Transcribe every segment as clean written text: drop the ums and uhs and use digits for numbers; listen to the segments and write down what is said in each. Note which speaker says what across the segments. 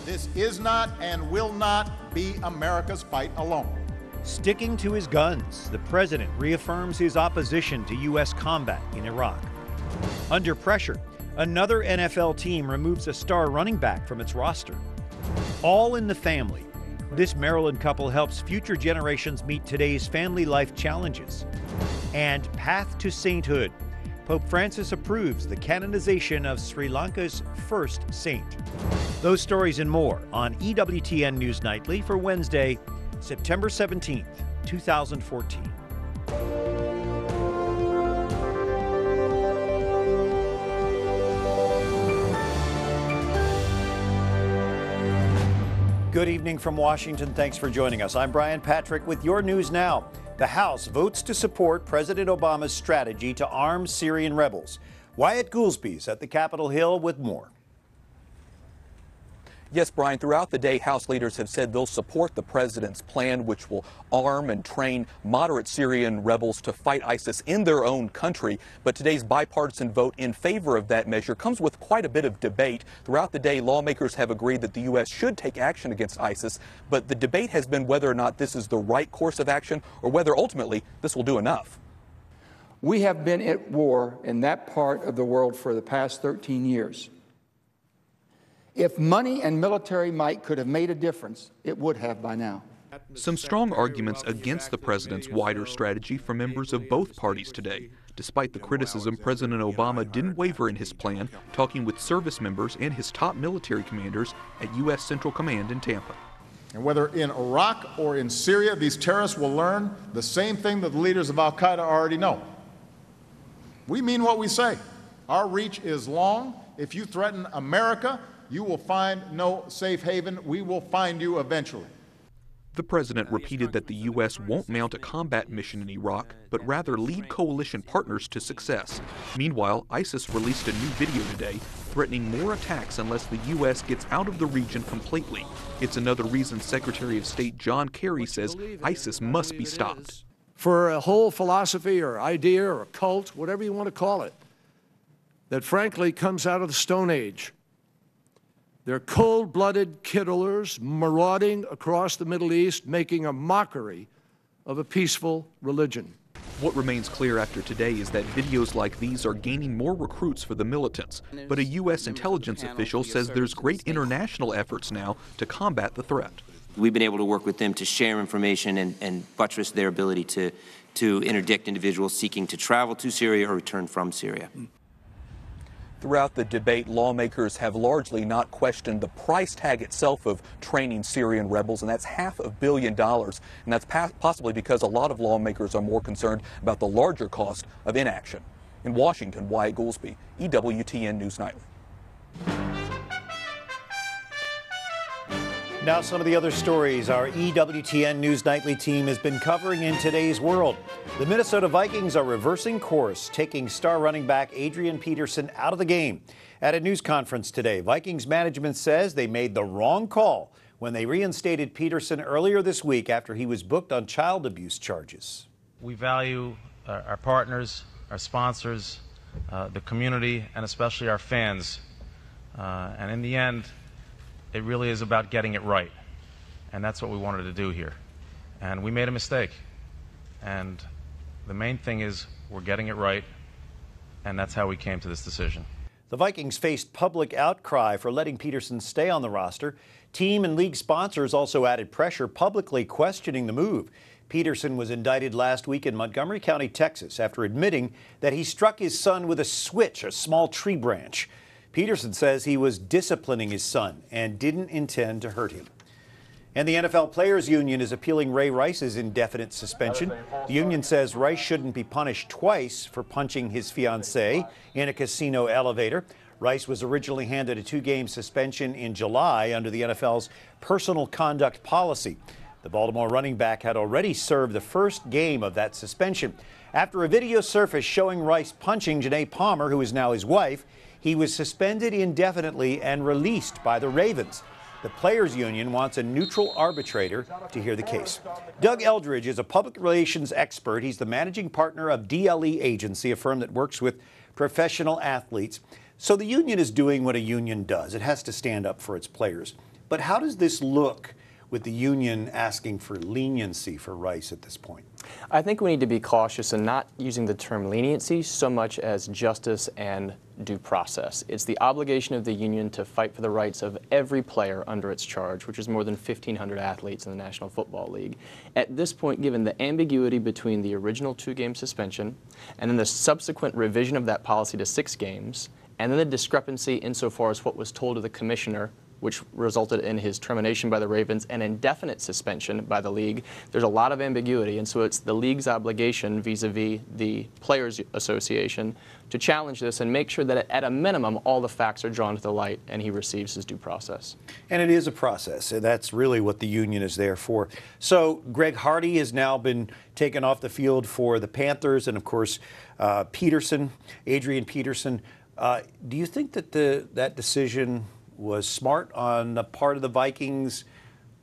Speaker 1: This is not and will not be America's fight alone.
Speaker 2: Sticking to his guns, the president reaffirms his opposition to U.S. combat in Iraq. Under pressure, another NFL team removes a star running back from its roster. All in the family. This Maryland couple helps future generations meet today's family life challenges. And path to sainthood. Pope Francis approves the canonization of Sri Lanka's first saint. Those stories and more on EWTN News Nightly for Wednesday, September 17th, 2014. Good evening from Washington. Thanks for joining us. I'm Brian Patrick with your news now. The House votes to support President Obama's strategy to arm Syrian rebels. Wyatt Goolsby is at the Capitol Hill with more.
Speaker 3: Yes, Brian, throughout the day, House leaders have said they'll support the president's plan, which will arm and train moderate Syrian rebels to fight ISIS in their own country. But today's bipartisan vote in favor of that measure comes with quite a bit of debate. Throughout the day, lawmakers have agreed that the U.S. should take action against ISIS, but the debate has been whether or not this is the right course of action or whether ultimately this will do enough.
Speaker 4: We have been at war in that part of the world for the past 13 years. If money and military might could have made a difference, it would have by now.
Speaker 5: Some strong arguments against the president's wider strategy from members of both parties today. Despite the criticism, President Obama didn't waver in his plan, talking with service members and his top military commanders at U.S. Central Command in Tampa.
Speaker 1: And whether in Iraq or in Syria, these terrorists will learn the same thing that the leaders of al-Qaeda already know. We mean what we say. Our reach is long. If you threaten America, you will find no safe haven. We will find you eventually.
Speaker 5: The president repeated that the U.S. won't mount a combat mission in Iraq, but rather lead coalition partners to success. Meanwhile, ISIS released a new video today threatening more attacks unless the U.S. gets out of the region completely. It's another reason Secretary of State John Kerry says ISIS must be stopped.
Speaker 6: For a whole philosophy or idea or cult, whatever you want to call it, that frankly comes out of the Stone Age. They're cold-blooded killers marauding across the Middle East, making a mockery of a peaceful religion.
Speaker 5: What remains clear after today is that videos like these are gaining more recruits for the militants. But a U.S. intelligence official says there's great international efforts now to combat the threat.
Speaker 7: We've been able to work with them to share information and buttress their ability to interdict individuals seeking to travel to Syria or return from Syria.
Speaker 3: Throughout the debate, lawmakers have largely not questioned the price tag itself of training Syrian rebels, and that's $500 million. And that's possibly because a lot of lawmakers are more concerned about the larger cost of inaction. In Washington, Wyatt Goolsby, EWTN News Nightly.
Speaker 2: Now some of the other stories our EWTN News Nightly team has been covering in today's world. The Minnesota Vikings are reversing course, taking star running back Adrian Peterson out of the game. At a news conference today, Vikings management says they made the wrong call when they reinstated Peterson earlier this week after he was booked on child abuse charges.
Speaker 8: We value our partners, our sponsors, the community, and especially our fans. And in the end, it really is about getting it right. And that's what we wanted to do here. And we made a mistake. And the main thing is we're getting it right. And that's how we came to this decision.
Speaker 2: The Vikings faced public outcry for letting Peterson stay on the roster. Team and league sponsors also added pressure, publicly questioning the move. Peterson was indicted last week in Montgomery County, Texas, after admitting that he struck his son with a switch, a small tree branch. Peterson says he was disciplining his son and didn't intend to hurt him. And the NFL Players Union is appealing Ray Rice's indefinite suspension. The union says Rice shouldn't be punished twice for punching his fiancée in a casino elevator. Rice was originally handed a 2-game suspension in July under the NFL's personal conduct policy. The Baltimore running back had already served the first game of that suspension. After a video surfaced showing Rice punching Janae Palmer, who is now his wife, he was suspended indefinitely and released by the Ravens. The Players Union wants a neutral arbitrator to hear the case. Doug Eldridge is a public relations expert. He's the managing partner of DLE Agency, a firm that works with professional athletes. So the union is doing what a union does. It has to stand up for its players. But how does this look with the union asking for leniency for Rice at this point?
Speaker 9: I think we need to be cautious in not using the term leniency so much as justice and due process. It's the obligation of the union to fight for the rights of every player under its charge, which is more than 1,500 athletes in the National Football League. At this point, given the ambiguity between the original 2-game suspension and then the subsequent revision of that policy to 6 games, and then the discrepancy insofar as what was told to the commissioner, which resulted in his termination by the Ravens and indefinite suspension by the league. There's a lot of ambiguity, and so it's the league's obligation vis-a-vis the Players Association to challenge this and make sure that at a minimum all the facts are drawn to the light and he receives his due process.
Speaker 2: And it is a process, and that's really what the union is there for. So Greg Hardy has now been taken off the field for the Panthers, and of course Adrian Peterson. Do you think that that decision was smart on the part of the Vikings,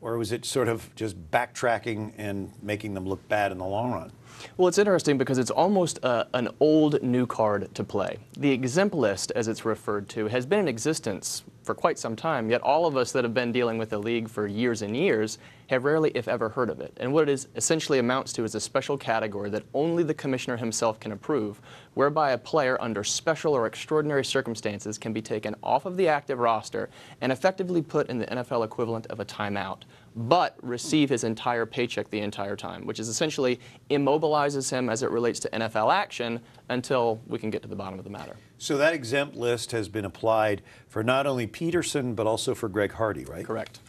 Speaker 2: or was it sort of just backtracking and making them look bad in the long run?
Speaker 9: Well, it's interesting because it's almost an old new card to play. The exempt list, as it's referred to, has been in existence for quite some time, yet all of us that have been dealing with the league for years and years have rarely, if ever, heard of it. And what it essentially amounts to is a special category that only the commissioner himself can approve, whereby a player under special or extraordinary circumstances can be taken off of the active roster and effectively put in the NFL equivalent of a timeout, but receive his entire paycheck the entire time, which is essentially immobilizes him as it relates to NFL action until we can get to the bottom of the matter.
Speaker 2: So that exempt list has been applied for not only Peterson, but also for Greg Hardy, right?
Speaker 9: Correct.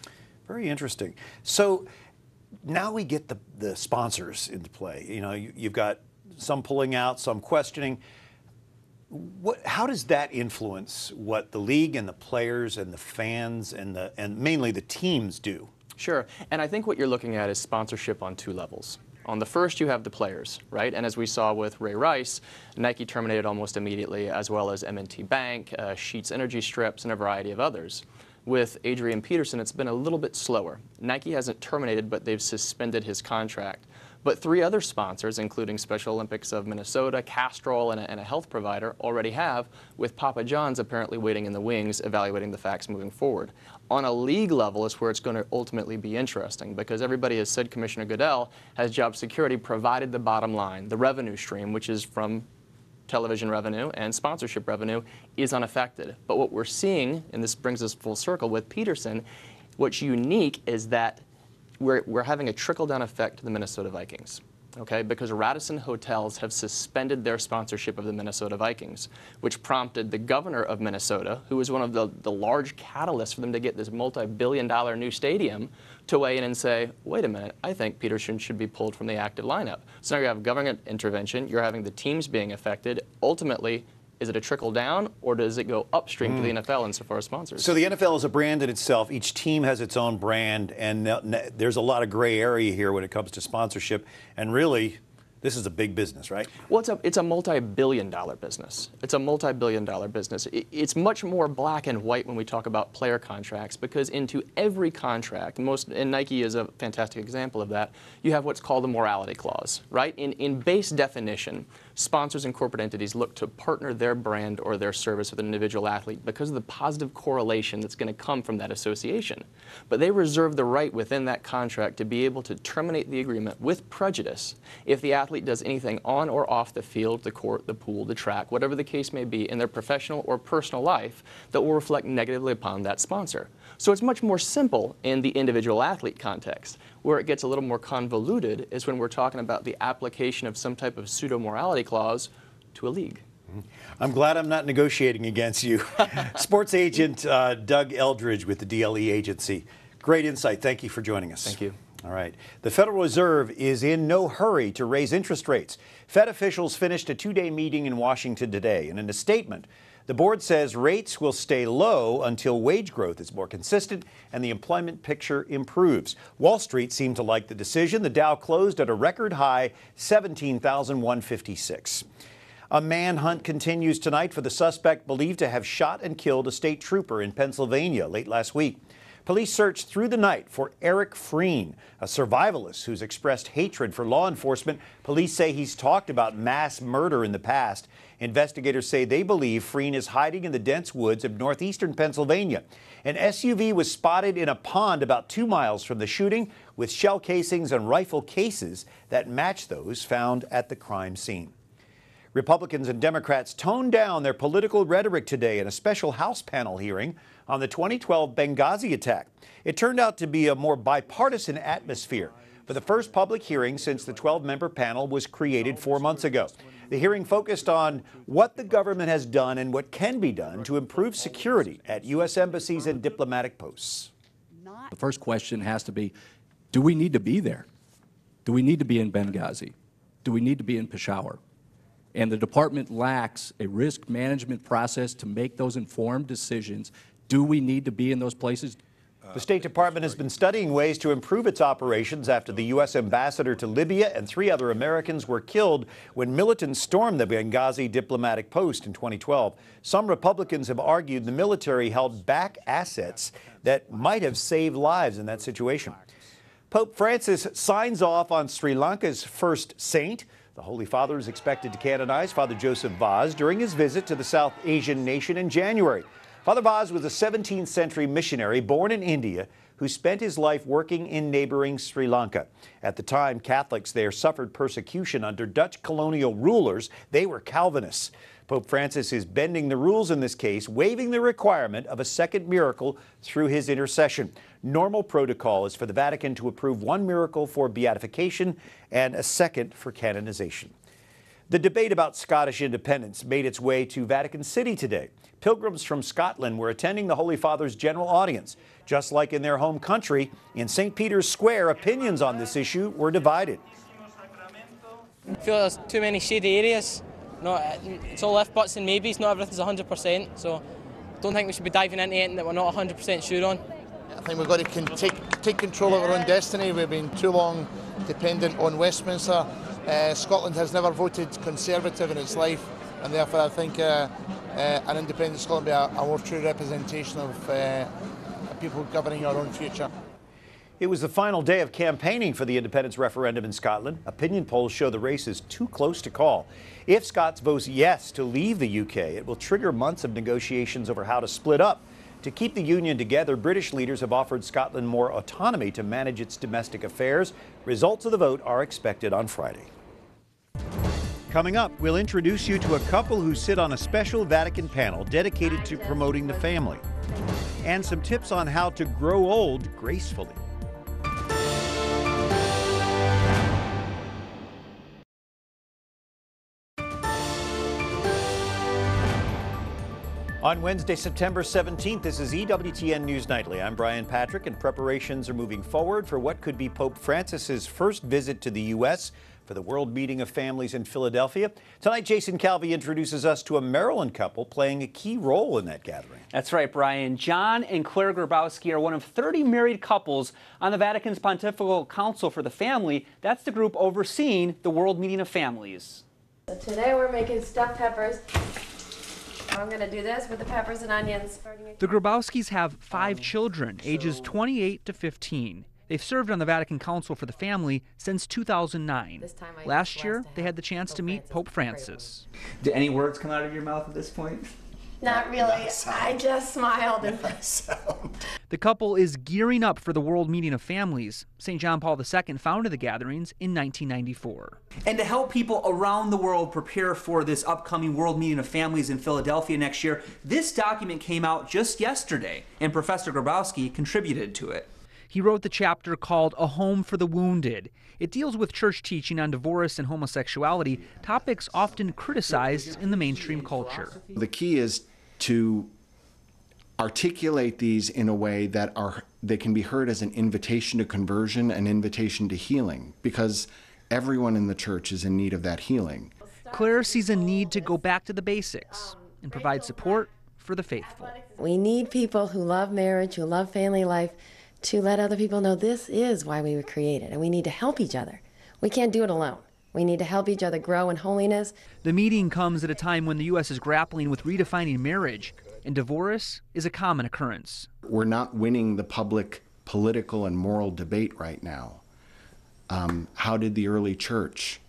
Speaker 2: Very interesting. So now we get the sponsors into play. You know, you've got some pulling out, some questioning. How does that influence what the league and the players and the fans and mainly the teams do?
Speaker 9: Sure, and I think what you're looking at is sponsorship on 2 levels. On the first, you have the players, right? And as we saw with Ray Rice, Nike terminated almost immediately, as well as M&T Bank, Sheetz Energy Strips, and a variety of others. With Adrian Peterson, it's been a little bit slower. Nike hasn't terminated, but they've suspended his contract. But 3 other sponsors, including Special Olympics of Minnesota, Castrol, and a health provider, already have, with Papa John's apparently waiting in the wings, evaluating the facts moving forward. On a league level is where it's going to ultimately be interesting, because everybody has said Commissioner Goodell has job security provided the bottom line, the revenue stream, which is from television revenue and sponsorship revenue, is unaffected. But what we're seeing, and this brings us full circle with Peterson, what's unique is that we're having a trickle-down effect to the Minnesota Vikings, okay? Because Radisson Hotels have suspended their sponsorship of the Minnesota Vikings, which prompted the governor of Minnesota, who was one of the large catalysts for them to get this multi-billion-dollar new stadium, to weigh in and say, wait a minute, I think Peterson should be pulled from the active lineup. So now you have government intervention, you're having the teams being affected. Ultimately, is it a trickle down, or does it go upstream to the NFL insofar as sponsors?
Speaker 2: So the NFL is a brand in itself. Each team has its own brand, and there's a lot of gray area here when it comes to sponsorship. And really, this is a big business, right?
Speaker 9: Well, it's a multi-billion-dollar business. It's a multi-billion-dollar business. It's much more black and white when we talk about player contracts, because into every contract, and Nike is a fantastic example of that, you have what's called a morality clause, right? In base definition, sponsors and corporate entities look to partner their brand or their service with an individual athlete because of the positive correlation that's going to come from that association. But they reserve the right within that contract to be able to terminate the agreement with prejudice if the athlete does anything on or off the field, the court, the pool, the track, whatever the case may be, in their professional or personal life that will reflect negatively upon that sponsor. So it's much more simple in the individual athlete context. Where it gets a little more convoluted is when we're talking about the application of some type of pseudo-morality clause to a league.
Speaker 2: I'm glad I'm not negotiating against you. Sports agent Doug Eldridge with the DLE Agency. Great insight. Thank you for joining us.
Speaker 9: Thank you.
Speaker 2: All right. The Federal Reserve is in no hurry to raise interest rates. Fed officials finished a 2-day meeting in Washington today, and in a statement, the board says rates will stay low until wage growth is more consistent and the employment picture improves. Wall Street seemed to like the decision. The Dow closed at a record high 17,156. A manhunt continues tonight for the suspect believed to have shot and killed a state trooper in Pennsylvania late last week. Police searched through the night for Eric Freen, a survivalist who's expressed hatred for law enforcement. Police say he's talked about mass murder in the past. Investigators say they believe Freen is hiding in the dense woods of northeastern Pennsylvania. An SUV was spotted in a pond about 2 miles from the shooting with shell casings and rifle cases that match those found at the crime scene. Republicans and Democrats toned down their political rhetoric today in a special House panel hearing on the 2012 Benghazi attack. It turned out to be a more bipartisan atmosphere for the first public hearing since the 12-member panel was created 4 months ago. The hearing focused on what the government has done and what can be done to improve security at U.S. embassies and diplomatic posts.
Speaker 10: The first question has to be, do we need to be there? Do we need to be in Benghazi? Do we need to be in Peshawar? And the department lacks a risk management process to make those informed decisions. Do we need to be in those places?
Speaker 2: The State Department has been studying ways to improve its operations after the U.S. ambassador to Libya and 3 other Americans were killed when militants stormed the Benghazi diplomatic post in 2012. Some Republicans have argued the military held back assets that might have saved lives in that situation. Pope Francis signs off on Sri Lanka's first saint. The Holy Father is expected to canonize Father Joseph Vaz during his visit to the South Asian nation in January. Father Vaz was a 17th century missionary born in India who spent his life working in neighboring Sri Lanka. At the time, Catholics there suffered persecution under Dutch colonial rulers. They were Calvinists. Pope Francis is bending the rules in this case, waiving the requirement of a second miracle through his intercession. Normal protocol is for the Vatican to approve 1 miracle for beatification and a second for canonization. The debate about Scottish independence made its way to Vatican City today. Pilgrims from Scotland were attending the Holy Father's general audience. Just like in their home country, in St. Peter's Square, opinions on this issue were divided.
Speaker 11: I feel there's too many shady areas. It's all if, buts and maybes, not everything's 100%, so I don't think we should be diving into anything that we're not 100% sure on.
Speaker 12: I think we've got to take control of our own destiny. We've been too long dependent on Westminster. Scotland has never voted Conservative in its life, and therefore I think an independent Scotland will be a more true representation of people governing our own future.
Speaker 2: It was the final day of campaigning for the independence referendum in Scotland. Opinion polls show the race is too close to call. If Scots vote yes to leave the UK, it will trigger months of negotiations over how to split up. To keep the union together, British leaders have offered Scotland more autonomy to manage its domestic affairs. Results of the vote are expected on Friday. Coming up, we'll introduce you to a couple who sit on a special Vatican panel dedicated to promoting the family, and some tips on how to grow old gracefully. On Wednesday, September 17th, this is EWTN News Nightly. I'm Brian Patrick, and preparations are moving forward for what could be Pope Francis's first visit to the U.S. for the World Meeting of Families in Philadelphia. Tonight, Jason Calvi introduces us to a Maryland couple playing a key role in that gathering.
Speaker 13: That's right, Brian. John and Claire Grabowski are one of 30 married couples on the Vatican's Pontifical Council for the Family. That's the group overseeing the World Meeting of Families.
Speaker 14: So today we're making stuffed peppers. I'm going to do this with the peppers and onions.
Speaker 15: The Grabowskis have 5 children, ages 28 to 15. They've served on the Vatican Council for the Family since 2009. Last year, they had the chance to meet Pope Francis.
Speaker 13: Did any words come out of your mouth at this point?
Speaker 14: Not really. I just smiled.
Speaker 15: The couple is gearing up for the World Meeting of Families. St. John Paul II founded the gatherings in 1994.
Speaker 13: And to help people around the world prepare for this upcoming World Meeting of Families in Philadelphia next year, this document came out just yesterday, and Professor Grabowski contributed to it.
Speaker 15: He wrote the chapter called A Home for the Wounded. It deals with church teaching on divorce and homosexuality, topics often criticized in the mainstream culture.
Speaker 16: The key is to articulate these in a way that they can be heard as an invitation to conversion, an invitation to healing, because everyone in the church is in need of that healing.
Speaker 15: Claire sees a need to go back to the basics and provide support for the faithful.
Speaker 14: We need people who love marriage, who love family life, to let other people know this is why we were created, and we need to help each other. We can't do it alone. We need to help each other grow in holiness.
Speaker 15: The meeting comes at a time when the U.S. is grappling with redefining marriage. and divorce is a common occurrence.
Speaker 16: We're not winning the public political and moral debate right now. How did the early church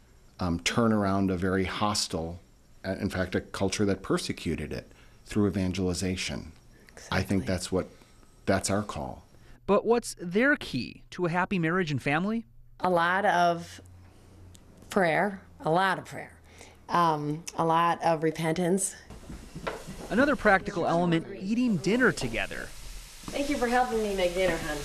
Speaker 16: turn around a very hostile, in fact, a culture that persecuted it through evangelization? Exactly. I think that's our call.
Speaker 15: But what's their key to a happy marriage and family?
Speaker 14: A lot of prayer, a lot of repentance.
Speaker 15: Another practical element, eating dinner together.
Speaker 14: Thank you for helping me make dinner, hon.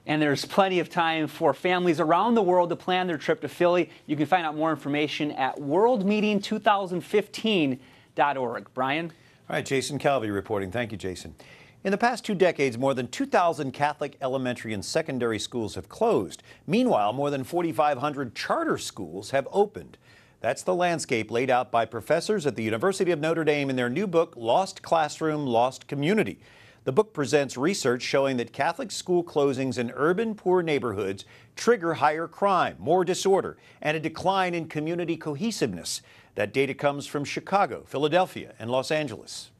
Speaker 13: And there's plenty of time for families around the world to plan their trip to Philly. You can find out more information at worldmeeting2015.org. Brian?
Speaker 2: All right, Jason Calvi reporting. Thank you, Jason. In the past 2 decades, more than 2,000 Catholic elementary and secondary schools have closed. Meanwhile, more than 4,500 charter schools have opened. That's the landscape laid out by professors at the University of Notre Dame in their new book, Lost Classroom, Lost Community. The book presents research showing that Catholic school closings in urban poor neighborhoods trigger higher crime, more disorder, and a decline in community cohesiveness. That data comes from Chicago, Philadelphia, and Los Angeles.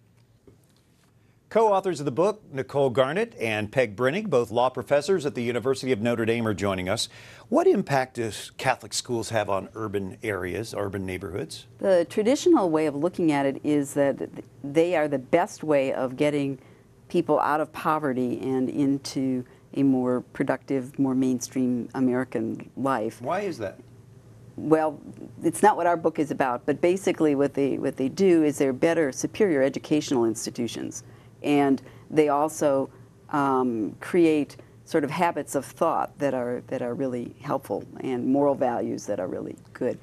Speaker 2: Co-authors of the book, Nicole Garnett and Peg Brennig, both law professors at the University of Notre Dame, are joining us. What impact does Catholic schools have on urban areas, urban neighborhoods?
Speaker 17: The traditional way of looking at it is that they are the best way of getting people out of poverty and into a more productive, more mainstream American life.
Speaker 2: Why is that?
Speaker 17: Well, it's not what our book is about, but basically what they do is they're better, superior educational institutions. And they also create sort of habits of thought that are really helpful and moral values that are really good.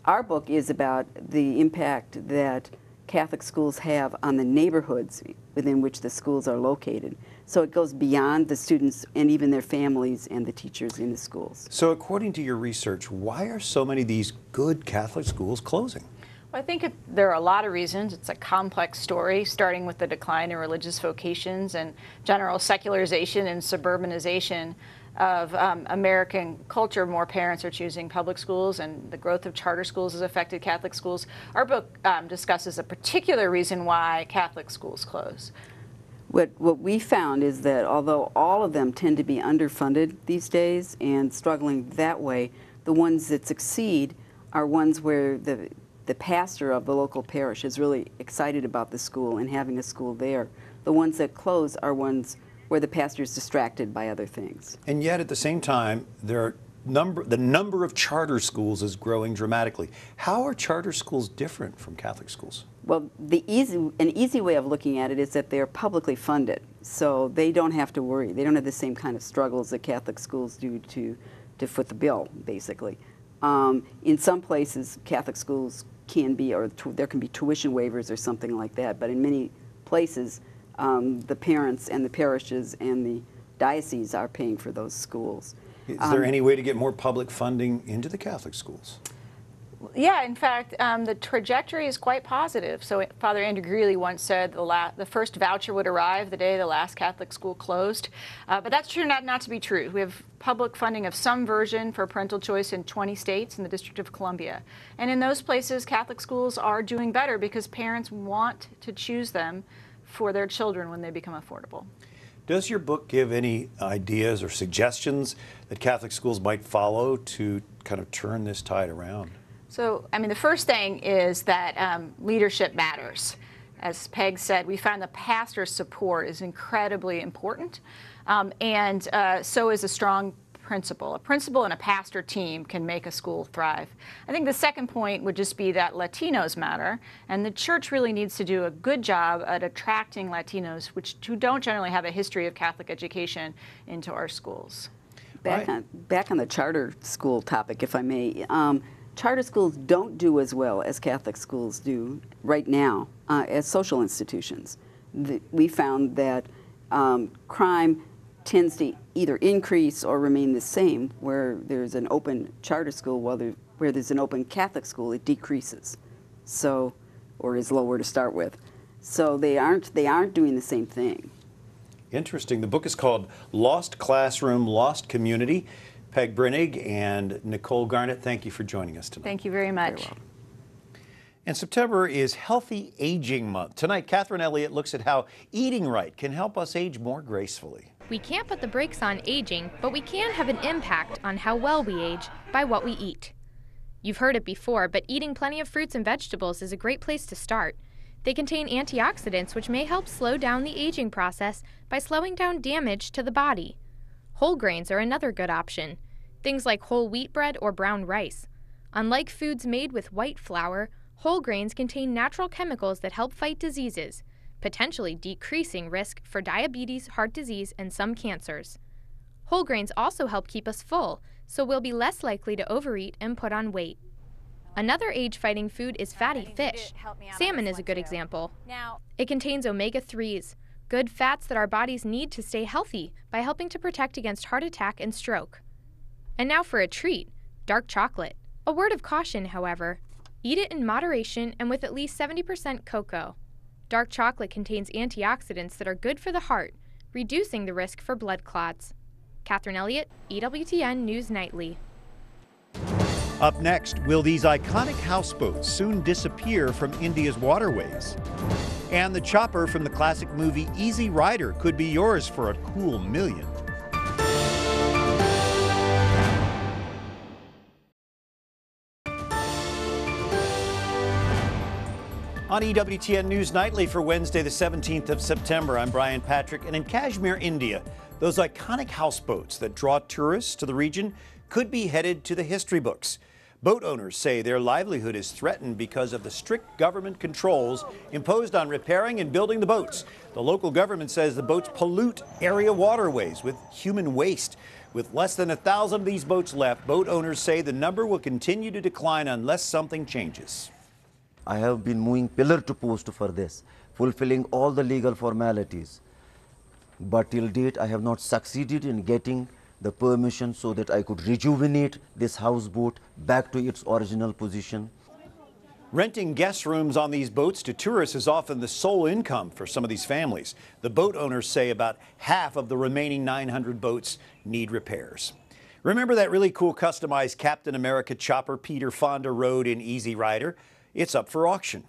Speaker 17: Our book is about the impact that Catholic schools have on the neighborhoods within which the schools are located. So it goes beyond the students and even their families and the teachers in the schools.
Speaker 2: So according to your research, why are so many of these good Catholic schools closing?
Speaker 18: Well, I think there are a lot of reasons. It's a complex story, starting with the decline in religious vocations and general secularization and suburbanization of American culture. More parents are choosing public schools, and the growth of charter schools has affected Catholic schools. Our book discusses a particular reason why Catholic schools close.
Speaker 17: What we found is that although all of them tend to be underfunded these days and struggling that way, the ones that succeed are ones where the pastor of the local parish is really excited about the school and having a school there. The ones that close are ones where the pastor is distracted by other things.
Speaker 2: And yet at the same time, the number of charter schools is growing dramatically. How are charter schools different from Catholic schools?
Speaker 17: Well, an easy way of looking at it is that they're publicly funded, so they don't have to worry. They don't have the same kind of struggles that Catholic schools do to foot the bill, basically. In some places, Catholic schools can be, or there can be tuition waivers or something like that, but in many places, the parents and the parishes and the dioceses are paying for those schools.
Speaker 2: Is there any way to get more public funding into the Catholic schools?
Speaker 18: Yeah, in fact, the trajectory is quite positive. So Father Andrew Greeley once said the first voucher would arrive the day the last Catholic school closed. But that's turned out not to be true. We have public funding of some version for parental choice in 20 states in the District of Columbia. And in those places, Catholic schools are doing better because parents want to choose them for their children when they become affordable.
Speaker 2: Does your book give any ideas or suggestions that Catholic schools might follow to kind of turn this tide around?
Speaker 18: So, I mean, the first thing is that leadership matters. As Peg said, we found the pastor's support is incredibly important, and so is a strong principal. A principal and a pastor team can make a school thrive. I think the second point would just be that Latinos matter, and the church really needs to do a good job at attracting Latinos, who don't generally have a history of Catholic education, into our schools.
Speaker 17: Back on the charter school topic, if I may. Charter schools don't do as well as Catholic schools do right now as social institutions. We found that crime tends to either increase or remain the same. Where there's an open charter school, where there's an open Catholic school, it decreases, or is lower to start with. So they aren't doing the same thing.
Speaker 2: Interesting. The book is called Lost Classroom, Lost Community. Peg Brennig and Nicole Garnett, thank you for joining us tonight.
Speaker 18: Thank you very much.
Speaker 2: And September is Healthy Aging Month. Tonight, Catherine Elliott looks at how eating right can help us age more gracefully.
Speaker 19: We can't put the brakes on aging, but we can have an impact on how well we age by what we eat. You've heard it before, but eating plenty of fruits and vegetables is a great place to start. They contain antioxidants which may help slow down the aging process by slowing down damage to the body. Whole grains are another good option. Things like whole wheat bread or brown rice. Unlike foods made with white flour, whole grains contain natural chemicals that help fight diseases, potentially decreasing risk for diabetes, heart disease, and some cancers. Whole grains also help keep us full, so we'll be less likely to overeat and put on weight. Another age-fighting food is fatty fish. Salmon is a good example. It contains omega-3s, good fats that our bodies need to stay healthy by helping to protect against heart attack and stroke. And now for a treat, dark chocolate. A word of caution, however. Eat it in moderation and with at least 70% cocoa. Dark chocolate contains antioxidants that are good for the heart, reducing the risk for blood clots. Catherine Elliott, EWTN News Nightly.
Speaker 2: Up next, will these iconic houseboats soon disappear from India's waterways? And the chopper from the classic movie Easy Rider could be yours for a cool $1 million. On EWTN News Nightly for Wednesday, the 17th of September, I'm Brian Patrick. And in Kashmir, India, those iconic houseboats that draw tourists to the region could be headed to the history books. Boat owners say their livelihood is threatened because of the strict government controls imposed on repairing and building the boats. The local government says the boats pollute area waterways with human waste. With less than 1,000 of these boats left, boat owners say the number will continue to decline unless something changes.
Speaker 20: I have been moving pillar to post for this, fulfilling all the legal formalities. But till date, I have not succeeded in getting the permission so that I could rejuvenate this houseboat back to its original position.
Speaker 2: Renting guest rooms on these boats to tourists is often the sole income for some of these families. The boat owners say about half of the remaining 900 boats need repairs. Remember that really cool customized Captain America chopper Peter Fonda rode in Easy Rider? It's up for auction.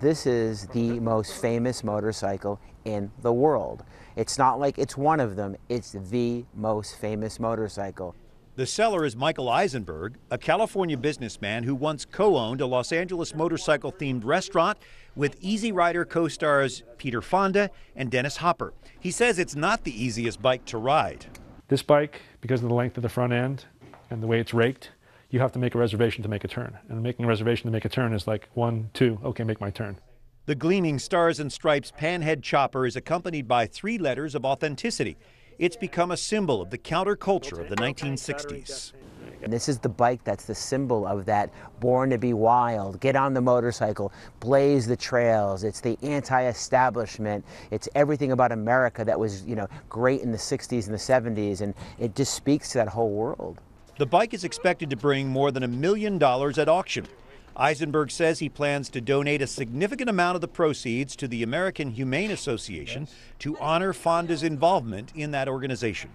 Speaker 21: This is the most famous motorcycle in the world. It's not like it's one of them, it's the most famous motorcycle.
Speaker 2: The seller is Michael Eisenberg, a California businessman who once co-owned a Los Angeles motorcycle-themed restaurant with Easy Rider co-stars Peter Fonda and Dennis Hopper. He says it's not the easiest bike to ride.
Speaker 22: This bike, because of the length of the front end and the way it's raked, you have to make a reservation to make a turn. And making a reservation to make a turn is like 1, 2, okay, make my turn.
Speaker 2: The gleaming Stars and Stripes panhead chopper is accompanied by 3 letters of authenticity. It's become a symbol of the counterculture of the 1960s.
Speaker 21: And this is the bike that's the symbol of that born to be wild, get on the motorcycle, blaze the trails. It's the anti-establishment. It's everything about America that was, great in the 60s and the 70s, and it just speaks to that whole world.
Speaker 2: The bike is expected to bring more than $1 million at auction. Eisenberg says he plans to donate a significant amount of the proceeds to the American Humane Association to honor Fonda's involvement in that organization.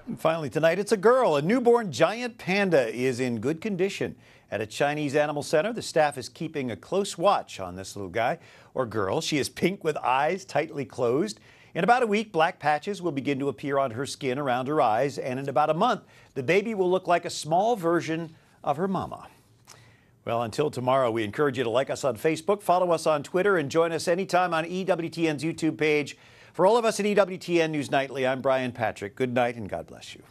Speaker 2: And finally tonight, it's a girl. A newborn giant panda is in good condition. At a Chinese animal center, the staff is keeping a close watch on this little guy or girl. She is pink with eyes tightly closed. In about a week, black patches will begin to appear on her skin around her eyes, and in about a month, the baby will look like a small version of her mama. Well, until tomorrow, we encourage you to like us on Facebook, follow us on Twitter, and join us anytime on EWTN's YouTube page. For all of us at EWTN News Nightly, I'm Brian Patrick. Good night and God bless you.